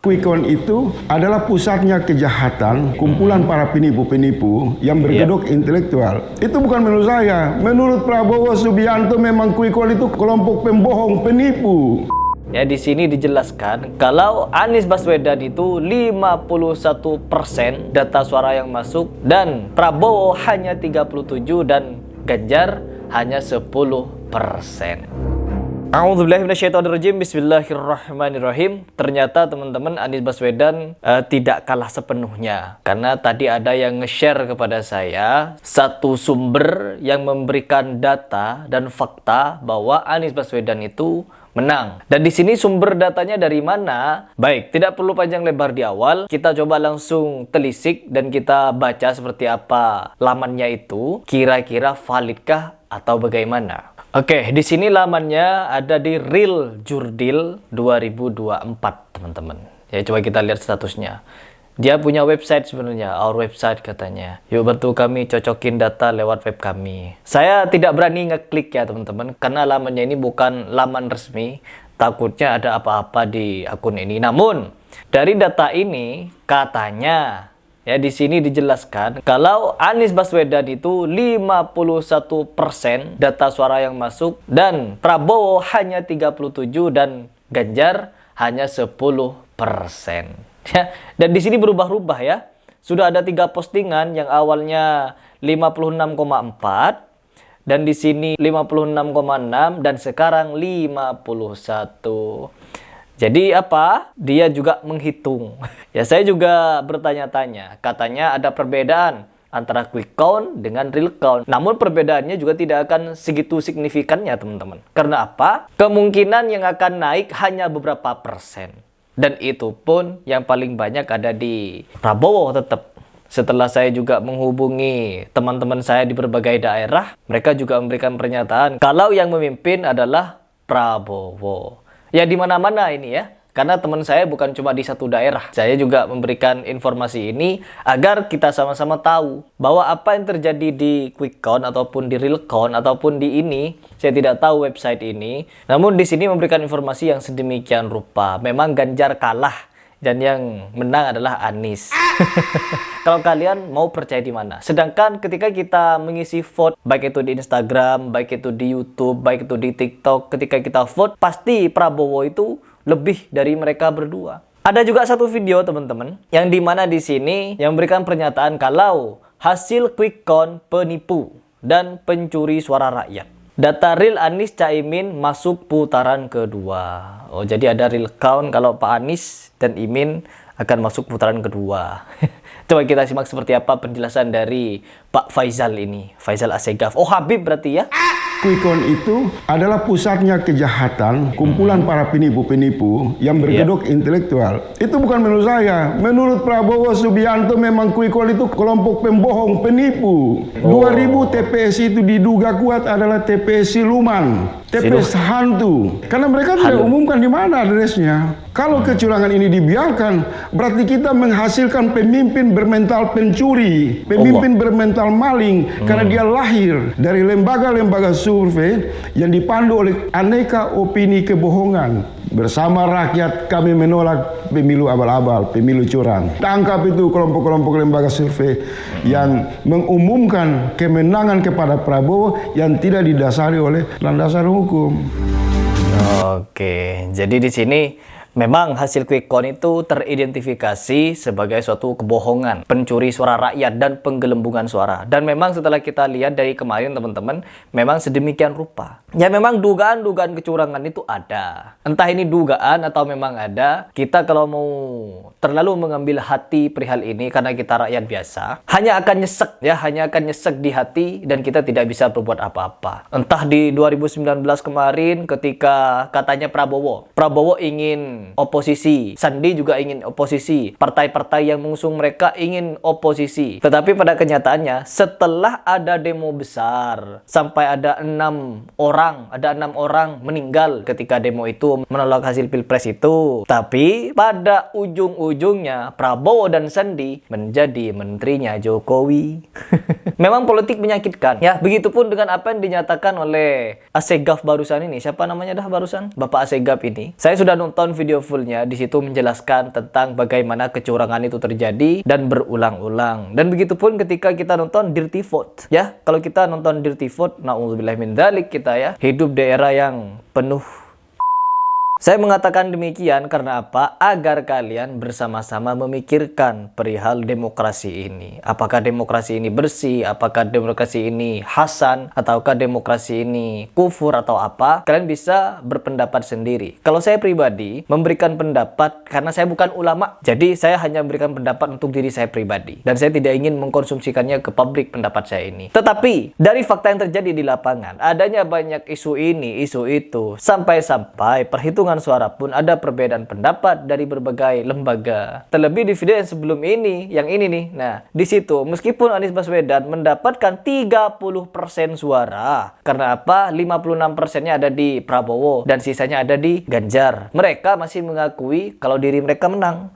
Quick Count itu adalah pusatnya kejahatan, kumpulan para penipu-penipu yang berkedok intelektual. Itu bukan menurut saya. Menurut Prabowo Subianto memang Quick Count itu kelompok pembohong, penipu. Ya, di sini dijelaskan kalau Anies Baswedan itu 51% data suara yang masuk dan Prabowo hanya 37 dan Ganjar hanya 10%. A'udzubillahiminasyaitonirrajim. Bismillahirrahmanirrahim. Ternyata teman-teman Anies Baswedan tidak kalah sepenuhnya. Karena tadi ada yang nge-share kepada saya satu sumber yang memberikan data dan fakta bahwa Anies Baswedan itu menang. Dan di sini sumber datanya dari mana? Baik, tidak perlu panjang lebar di awal. Kita coba langsung telisik dan kita baca seperti apa lamannya itu. Kira-kira validkah atau bagaimana? Oke, di sini lamannya ada di Real Jurdil 2024, teman-teman. Ya, coba kita lihat statusnya. Dia punya website sebenarnya, our website katanya. Yuk bantu kami cocokin data lewat web kami. Saya tidak berani ngeklik ya, teman-teman, karena lamannya ini bukan laman resmi. Takutnya ada apa-apa di akun ini. Namun, dari data ini katanya ya, di sini dijelaskan kalau Anies Baswedan itu 51% data suara yang masuk dan Prabowo hanya 37 dan Ganjar hanya 10%. Ya, dan di sini berubah-ubah ya. Sudah ada 3 postingan yang awalnya 56,4 dan di sini 56,6 dan sekarang 51. Jadi apa? Dia juga menghitung. Ya, saya juga bertanya-tanya. Katanya ada perbedaan antara quick count dengan real count. Namun perbedaannya juga tidak akan segitu signifikannya, teman-teman. Karena apa? Kemungkinan yang akan naik hanya beberapa persen. Dan itu pun yang paling banyak ada di Prabowo tetap. Setelah saya juga menghubungi teman-teman saya di berbagai daerah, mereka juga memberikan pernyataan kalau yang memimpin adalah Prabowo. Ya, di mana-mana ini ya. Karena teman saya bukan cuma di satu daerah. Saya juga memberikan informasi ini agar kita sama-sama tahu bahwa apa yang terjadi di quick count ataupun di real count ataupun di ini, saya tidak tahu website ini. Namun di sini memberikan informasi yang sedemikian rupa. Memang Ganjar kalah dan yang menang adalah Anies. Kalau kalian mau percaya di mana? Sedangkan ketika kita mengisi vote, baik itu di Instagram, baik itu di YouTube, baik itu di TikTok, ketika kita vote, pasti Prabowo itu lebih dari mereka berdua. Ada juga satu video, teman-teman, yang dimana di sini yang memberikan pernyataan kalau hasil quick count penipu dan pencuri suara rakyat. Data real Anies Caimin masuk putaran kedua. Oh, jadi ada real count kalau Pak Anies dan Imin akan masuk putaran kedua. Coba kita simak seperti apa penjelasan dari Pak Faisal ini. Faisal Assegaf. Oh, Habib berarti ya? Quick Count itu adalah pusatnya kejahatan, kumpulan para penipu-penipu yang berkedok intelektual. Itu bukan menurut saya. Menurut Prabowo Subianto memang Quick Count itu kelompok pembohong, penipu. 2000 TPS itu diduga kuat adalah TPS siluman, TPS hantu. Karena mereka tidak umumkan di mana adresnya. Kalau kecurangan ini dibiarkan, berarti kita menghasilkan pemimpin bermental pencuri, pemimpin bermental maling, karena dia lahir dari lembaga-lembaga survei yang dipandu oleh aneka opini kebohongan. Bersama rakyat kami menolak pemilu abal-abal, pemilu curang. Tangkap itu kelompok-kelompok lembaga survei yang mengumumkan kemenangan kepada Prabowo yang tidak didasari oleh landasan hukum. Oke, jadi di sini memang hasil quick count itu teridentifikasi sebagai suatu kebohongan, pencuri suara rakyat dan penggelembungan suara. Dan memang setelah kita lihat dari kemarin, teman-teman, memang sedemikian rupa. Ya, memang dugaan-dugaan kecurangan itu ada. Entah ini dugaan atau memang ada. Kita kalau mau terlalu mengambil hati perihal ini karena kita rakyat biasa, hanya akan nyesek ya, hanya akan nyesek di hati dan kita tidak bisa berbuat apa-apa. Entah di 2019 kemarin ketika katanya Prabowo ingin oposisi, Sandi juga ingin oposisi, partai-partai yang mengusung mereka ingin oposisi. Tetapi pada kenyataannya setelah ada demo besar sampai ada 6 orang meninggal ketika demo itu menolak hasil Pilpres itu. Tapi pada ujung-ujungnya Prabowo dan Sandi menjadi menterinya Jokowi. Memang politik menyakitkan. Ya, begitupun dengan apa yang dinyatakan oleh Assegaf barusan ini. Siapa namanya dah barusan? Bapak Assegaf ini. Saya sudah nonton video video fullnya, di situ menjelaskan tentang bagaimana kecurangan itu terjadi dan berulang-ulang. Dan begitupun ketika kita nonton Dirty Vote, ya. Kalau kita nonton Dirty Vote, na'udzubillah min dzalik, kita ya hidup di era yang penuh. Saya mengatakan demikian karena apa? Agar kalian bersama-sama memikirkan perihal demokrasi ini. Apakah demokrasi ini bersih? Apakah demokrasi ini hasan? Ataukah demokrasi ini kufur atau apa? Kalian bisa berpendapat sendiri. Kalau saya pribadi memberikan pendapat karena saya bukan ulama. Jadi saya hanya memberikan pendapat untuk diri saya pribadi. Dan saya tidak ingin mengkonsumsikannya ke publik pendapat saya ini. Tetapi dari fakta yang terjadi di lapangan, adanya banyak isu ini, isu itu. Sampai-sampai perhitungan suara pun ada perbedaan pendapat dari berbagai lembaga. Terlebih di video yang sebelum ini, yang ini nih. Nah, di situ meskipun Anies Baswedan mendapatkan 30% suara. Karena apa? 56%-nya ada di Prabowo dan sisanya ada di Ganjar. Mereka masih mengakui kalau diri mereka menang.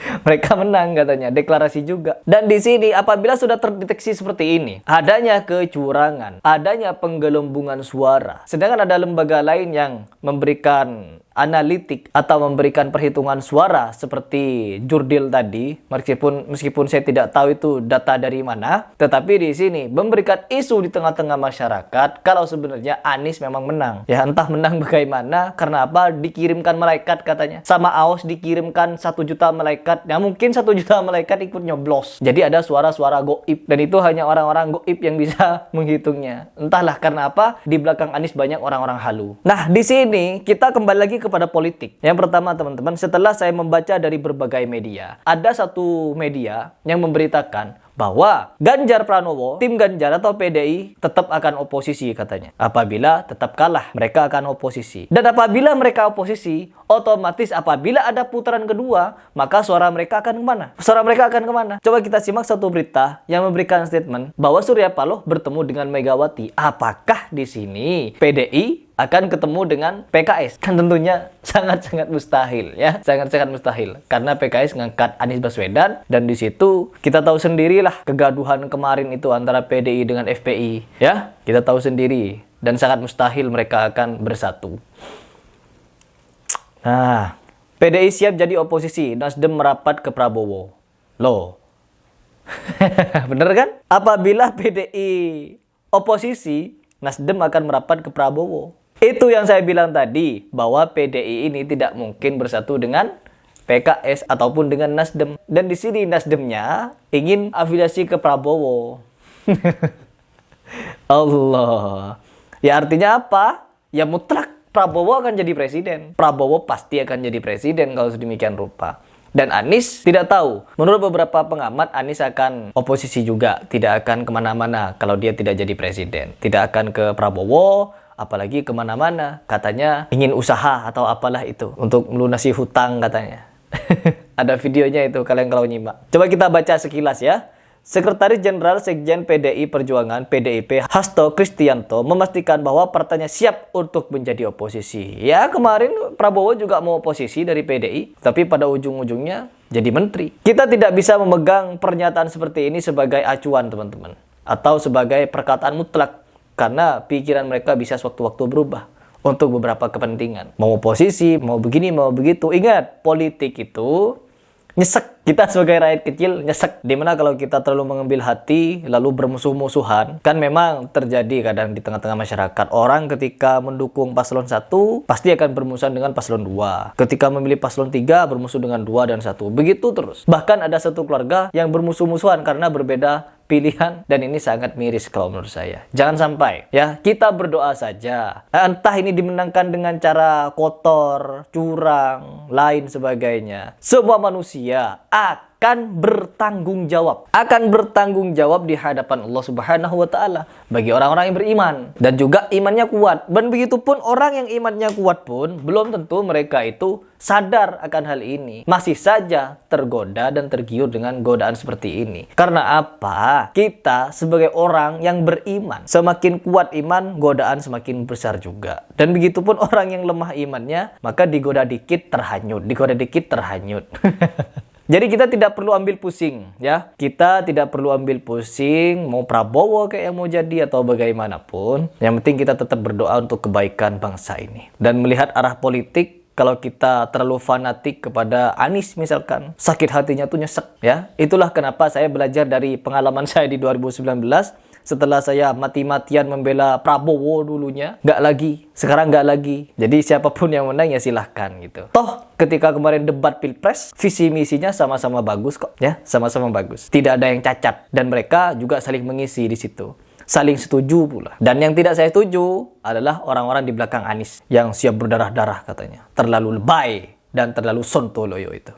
Mereka menang katanya, deklarasi juga. Dan di sini apabila sudah terdeteksi seperti ini, adanya kecurangan, adanya penggelembungan suara, sedangkan ada lembaga lain yang memberikan analitik atau memberikan perhitungan suara seperti Jurdil tadi, meskipun saya tidak tahu itu data dari mana, tetapi di sini memberikan isu di tengah-tengah masyarakat kalau sebenarnya Anies memang menang. Ya entah menang bagaimana, karena apa? Dikirimkan malaikat katanya. Sama AOS dikirimkan 1 juta malaikat. Ya mungkin 1 juta malaikat ikut nyoblos. Jadi ada suara-suara goib dan itu hanya orang-orang goib yang bisa menghitungnya. Entahlah karena apa? Di belakang Anies banyak orang-orang halu. Nah, di sini kita kembali lagi kepada politik. Yang pertama teman-teman, setelah saya membaca dari berbagai media, ada satu media yang memberitakan bahwa Ganjar Pranowo, tim Ganjar atau PDI tetap akan oposisi katanya. Apabila tetap kalah, mereka akan oposisi. Dan apabila mereka oposisi, otomatis apabila ada putaran kedua, maka suara mereka akan kemana? Suara mereka akan kemana? Coba kita simak satu berita yang memberikan statement bahwa Surya Paloh bertemu dengan Megawati. Apakah di sini PDI akan ketemu dengan PKS? Kan tentunya sangat-sangat mustahil ya, sangat-sangat mustahil karena PKS ngangkat Anies Baswedan dan di situ kita tahu sendirilah kegaduhan kemarin itu antara PDI dengan FPI ya, kita tahu sendiri dan sangat mustahil mereka akan bersatu. Nah, PDI siap jadi oposisi, Nasdem merapat ke Prabowo. Loh. Bener kan? Apabila PDI oposisi, Nasdem akan merapat ke Prabowo. Itu yang saya bilang tadi, bahwa PDI ini tidak mungkin bersatu dengan PKS ataupun dengan Nasdem. Dan di sini Nasdemnya ingin afiliasi ke Prabowo. Allah. Ya artinya apa? Ya mutlak Prabowo akan jadi presiden. Prabowo pasti akan jadi presiden kalau sedemikian rupa. Dan Anies tidak tahu. Menurut beberapa pengamat, Anies akan oposisi juga. Tidak akan kemana-mana kalau dia tidak jadi presiden. Tidak akan ke Prabowo, apalagi kemana-mana. Katanya ingin usaha atau apalah itu. Untuk melunasi hutang katanya. Ada videonya itu kalian kalau nyimak. Coba kita baca sekilas ya. Sekretaris Jenderal Sekjen PDI Perjuangan PDIP Hasto Kristianto memastikan bahwa partainya siap untuk menjadi oposisi. Ya kemarin Prabowo juga mau oposisi dari PDI, tapi pada ujung-ujungnya jadi menteri. Kita tidak bisa memegang pernyataan seperti ini sebagai acuan teman-teman, atau sebagai perkataan mutlak, karena pikiran mereka bisa sewaktu-waktu berubah untuk beberapa kepentingan. Mau oposisi, mau begini, mau begitu. Ingat, politik itu nyesek. Kita sebagai rakyat kecil nyesek. Dimana kalau kita terlalu mengambil hati lalu bermusuh-musuhan, kan memang terjadi kadang di tengah-tengah masyarakat. Orang ketika mendukung paslon 1 pasti akan bermusuhan dengan paslon 2. Ketika memilih paslon 3 bermusuh dengan 2 dan 1. Begitu terus. Bahkan ada satu keluarga yang bermusuh-musuhan karena berbeda pilihan, dan ini sangat miris kalau menurut saya. Jangan sampai ya, kita berdoa saja. Entah ini dimenangkan dengan cara kotor, curang, lain sebagainya. Semua manusia akan bertanggung jawab. Akan bertanggung jawab di hadapan Allah Subhanahu wa taala bagi orang-orang yang beriman dan juga imannya kuat. Dan begitu pun orang yang imannya kuat pun belum tentu mereka itu sadar akan hal ini. Masih saja tergoda dan tergiur dengan godaan seperti ini. Karena apa? Kita sebagai orang yang beriman, semakin kuat iman, godaan semakin besar juga. Dan begitu pun orang yang lemah imannya, maka digoda dikit terhanyut, digoda dikit terhanyut. Jadi kita tidak perlu ambil pusing ya. Kita tidak perlu ambil pusing mau Prabowo kayak yang mau jadi atau bagaimanapun. Yang penting kita tetap berdoa untuk kebaikan bangsa ini. Dan melihat arah politik kalau kita terlalu fanatik kepada Anies misalkan, sakit hatinya tuh nyesek ya. Itulah kenapa saya belajar dari pengalaman saya di 2019. Setelah saya mati-matian membela Prabowo dulunya, nggak lagi. Sekarang nggak lagi. Jadi siapapun yang menang ya silahkan gitu. Toh ketika kemarin debat Pilpres, visi misinya sama-sama bagus kok ya, sama-sama bagus. Tidak ada yang cacat dan mereka juga saling mengisi di situ. Saling setuju pula. Dan yang tidak saya setuju adalah orang-orang di belakang Anies yang siap berdarah-darah katanya. Terlalu lebay dan terlalu sontoloyo itu.